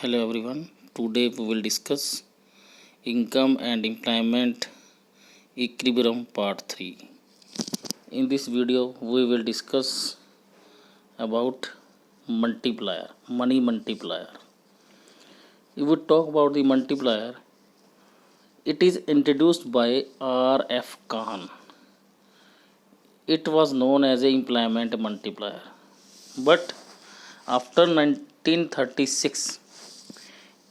Hello everyone. Today we will discuss income and employment equilibrium part 3. In this video we will discuss about multiplier, money multiplier. If we talk about the multiplier, it is introduced by R.F. Khan. It was known as a employment multiplier. But after 1936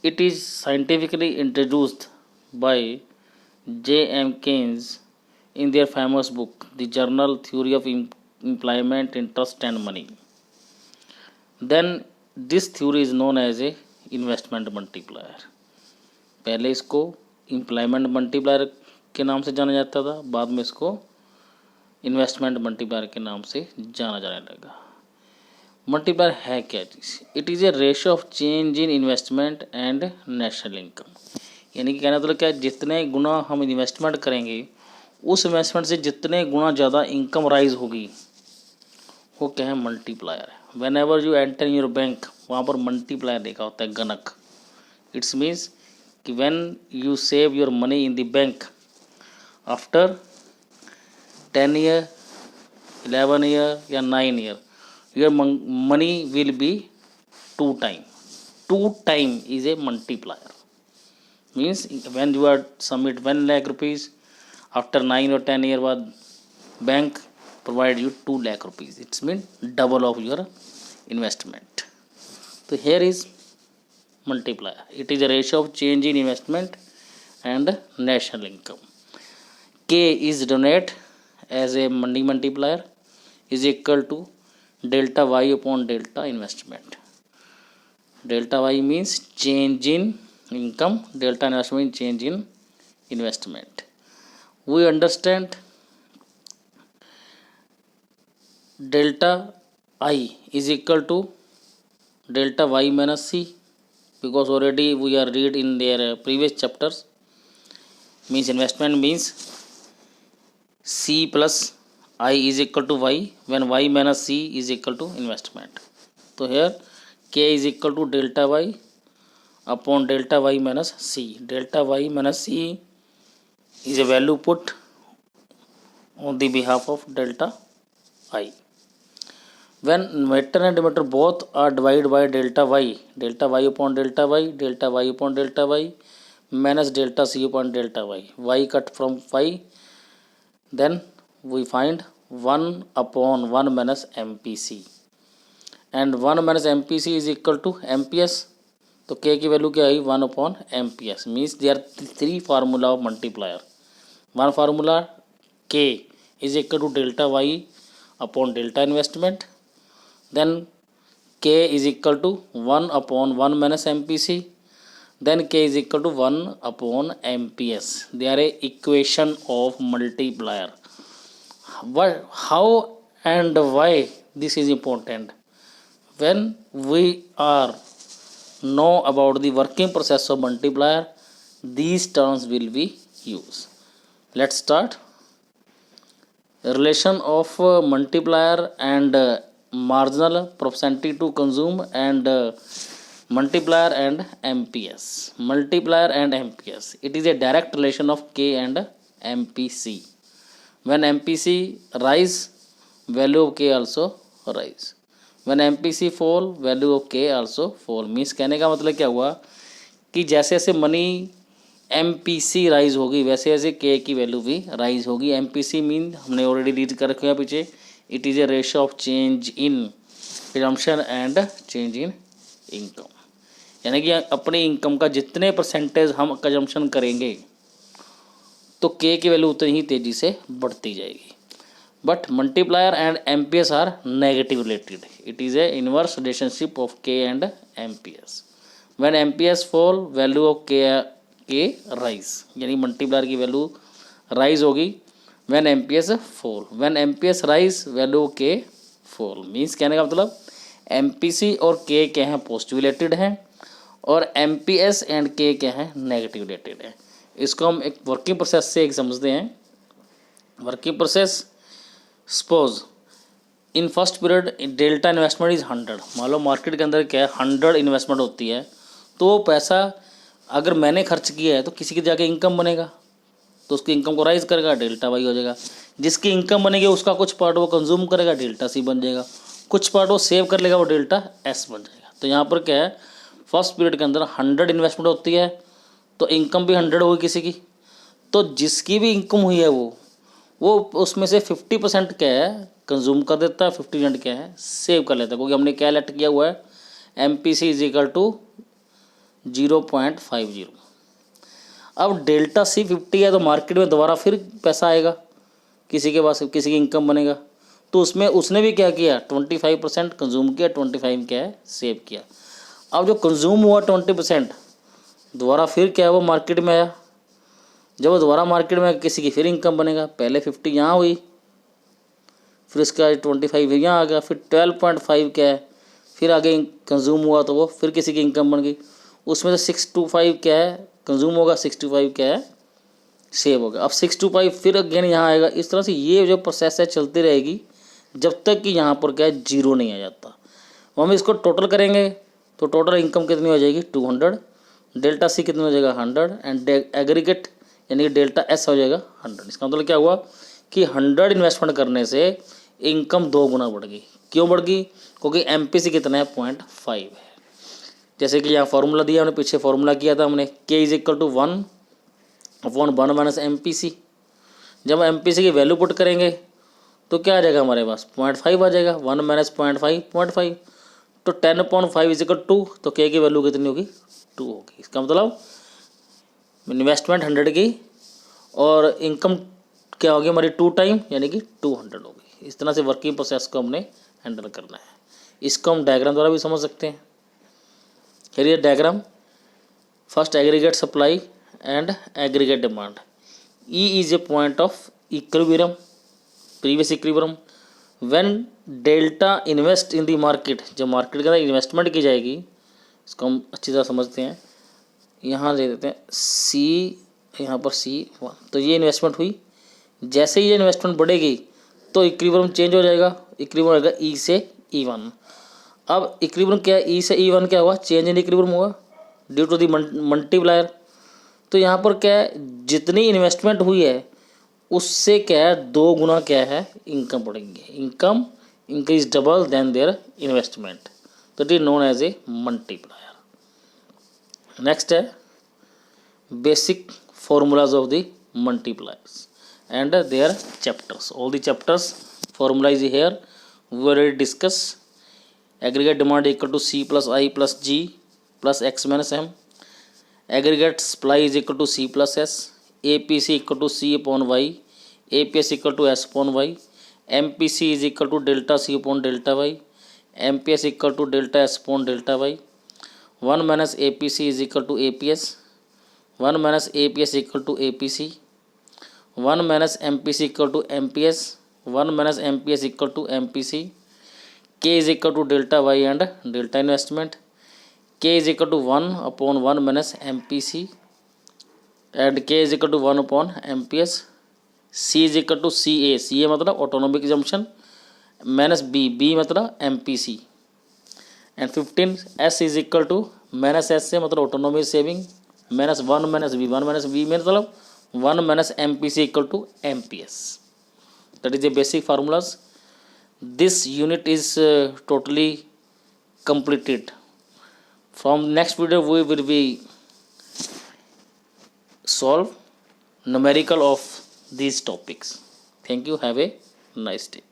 it is scientifically introduced by J.M. Keynes in their famous book, The General Theory of Employment, Interest and Money. Then this theory is known as a investment multiplier. पहले इसको employment multiplier के नाम से जाना जाता था, बाद में इसको इन्वेस्टमेंट मल्टीप्लायर के नाम से जाना जाने लगा. मल्टीप्लायर है क्या चीज़? It is a ratio of change in investment and national income. यानी कि कहना मतलब क्या है, जितने गुना हम इन्वेस्टमेंट करेंगे उस इन्वेस्टमेंट से जितने गुना ज़्यादा इनकम राइज होगी वो क्या है, मल्टीप्लायर है. When ever you enter in your bank, वहाँ पर मल्टीप्लायर देखा होता है, गणक. इट्स मीन्स कि when you save your money in the bank after 10 year, 11 year या 9 year, your money will be 2 time. 2 time is a multiplier. Means when you are submit 1 lakh rupees, after 9 or 10 year बाद bank provide you 2 lakh rupees. It's mean double of your investment. So here is multiplier. It is a ratio of change in investment and national income. K is denoted as a money multiplier is equal to delta y upon delta investment. Delta y means change in income, delta investment means change in investment. We understand delta I is equal to delta y minus c, because already we are read in their previous chapters. Means investment means c plus I is equal to y, when y minus c is equal to investment. So here k is equal to delta y upon delta y minus c. Delta y minus c is a value put on the behalf of delta I. When numerator and denominator both are divided by delta y upon delta y, delta y upon delta y minus delta c upon delta y cut from 5, then we find 1 upon 1 minus MPC, and 1 minus MPC is equal to MPS. तो K की value क्या आई, 1 upon MPS. Means they are 3 formula of multiplier. One formula K is equal to delta y upon delta investment, then K is equal to 1 upon 1 minus MPC, then K is equal to 1 upon MPS. They are a equation of multiplier. How and why this is important? When we are know about the working process of multiplier, these terms will be used. Let's start. Relation of multiplier and marginal propensity to consume and multiplier and MPS. Multiplier and MPS. It is a direct relation of K and MPC. When MPC rise, value of K also rise. When MPC fall, value of K also fall. Means कहने का मतलब क्या हुआ कि जैसे जैसे money MPC rise होगी वैसे वैसे K की वैल्यू भी राइज होगी. MPC मीन हमने ऑलरेडी रीड कर रखा है पीछे. It is a ratio of change in consumption and change in income. यानी कि अपनी इनकम का जितने परसेंटेज हम कंजम्पशन करेंगे तो K की वैल्यू उतनी ही तेज़ी से बढ़ती जाएगी. But multiplier and MPS are negative related. It is a inverse relationship of K and MPS. When MPS fall, value of K rise. यानी मल्टीप्लायर की वैल्यू राइज होगी when MPS fall. When MPS rise, value of K fall. Means कहने का मतलब MPC और K क्या हैं, positive related हैं, और MPS एंड K क्या हैं, नेगेटिव रिलेटेड है. इसको हम एक वर्किंग प्रोसेस से एक समझते हैं. Working process, suppose in first period delta investment is 100. मान लो मार्केट के अंदर क्या है, 100 इन्वेस्टमेंट होती है, तो वो पैसा अगर मैंने खर्च किया है तो किसी की जाके इनकम बनेगा, तो उसकी इनकम को राइज करेगा, डेल्टा वाई हो जाएगा। जिसकी इनकम बनेगी उसका कुछ पार्ट वो कंज्यूम करेगा, डेल्टा सी बन जाएगा। कुछ पार्ट वो सेव कर लेगा, वो डेल्टा एस बन जाएगा। तो यहाँ पर क्या है, फर्स्ट पीरियड के अंदर 100 इन्वेस्टमेंट होती है तो इनकम भी 100 होगी किसी की। तो जिसकी भी इनकम हुई है वो उसमें से 50% क्या है कंज्यूम कर देता है, 50% क्या है सेव कर लेता है, क्योंकि हमने क्या लेट किया हुआ है, MPC इज इक्वल टू 0.50। अब डेल्टा सी 50 है तो मार्केट में दोबारा फिर पैसा आएगा, किसी के पास किसी की इनकम बनेगा, तो उसमें उसने भी क्या किया 25% कंज्यूम किया, 25 क्या है सेव किया। अब जो कंज्यूम हुआ 20% दोबारा फिर क्या है वो मार्केट में आया। जब वो दोबारा मार्केट में किसी की फिर इनकम बनेगा, पहले 50 यहाँ हुई, फिर इसका 25 यहाँ आ गया, फिर 12.5 क्या है फिर आगे कंज्यूम हुआ तो वो फिर किसी की इनकम बन गई। उसमें से 625 क्या है कंज्यूम होगा, 65 क्या है सेव होगा। अब 625 फिर अगेन यहाँ आएगा। इस तरह से ये जो प्रोसेस है चलती रहेगी जब तक कि यहाँ पर क्या है जीरो नहीं आ जाता। हम इसको टोटल करेंगे तो टोटल इनकम कितनी हो जाएगी 200, डेल्टा सी कितना हो जाएगा 100 एंड एग्रीगेट यानी कि डेल्टा एस हो जाएगा 100। इसका मतलब क्या हुआ कि 100 इन्वेस्टमेंट करने से इनकम 2 गुना बढ़ गई। क्यों बढ़ गई? क्योंकि MPC कितना है 0.5 है। जैसे कि यहाँ फार्मूला दिया हमने, पीछे फार्मूला किया था हमने, K is equal to 1/1 minus MPC। जब MPC की वैल्यू पुट करेंगे तो क्या आ जाएगा हमारे पास 0.5 आ जाएगा, 1 माइनस 0.5 0.5, तो 10/5 इज इक्वल टू, तो K की वैल्यू कितनी होगी 2 होगी। इसका मतलब इन्वेस्टमेंट 100 की और इनकम क्या होगी हमारी 2 टाइम यानी कि 200 होगी। इस तरह से वर्किंग प्रोसेस को हमने हैंडल करना है। इसको हम डायग्राम द्वारा भी समझ सकते हैं। फिर ये diagram, first aggregate supply and aggregate demand. E is a point of equilibrium, previous equilibrium. When delta invest in the market, जब मार्केट के अंदर इन्वेस्टमेंट की जाएगी, इसको हम अच्छी तरह समझते हैं। यहाँ दे देते हैं C, यहाँ पर C1, तो ये इन्वेस्टमेंट हुई। जैसे ही ये इन्वेस्टमेंट बढ़ेगी तो इक्विलिब्रियम चेंज हो जाएगा, इक्विलिब्रियम होगा E से E1। अब इक्विलिब्रियम क्या है, E से E1 क्या हुआ, चेंज इन इक्विलिब्रियम हुआ ड्यू टू दी मल्टीप्लायर। तो यहाँ पर क्या है, जितनी इन्वेस्टमेंट हुई है उससे क्या है 2 गुना क्या है इनकम बढ़ेंगे। Income increase double than their investment, तो it is known as a multiplier. Next है basic formulas of the multipliers and their chapters. All the chapters formula is here. We already discuss. Aggregate demand equal to C plus I plus G plus X minus M. Aggregate supply is equal to C plus S. APC equal to C upon Y. APS equal to S upon Y. MPC is equal to delta C upon delta Y. MPS equal to delta S upon delta Y. 1 minus APC is equal to APS. 1 minus APS equal to APC, 1 minus MPC equal to MPS, 1 minus MPS equal to MPC. K is equal to delta Y and delta investment. K is equal to 1 upon 1 minus MPC and K is equal to 1 upon MPS. C is equal to CA, CA मतलब autonomic exemption, minus B मतलब MPC and 15 S is equal to minus S से मतलब autonomic saving, minus 1 minus B, 1 minus B मतलब 1 minus MPC equal to MPS. That is the basic formulas. This unit is totally completed. From next video we will be solve numerical of these topics. Thank you. Have a nice day.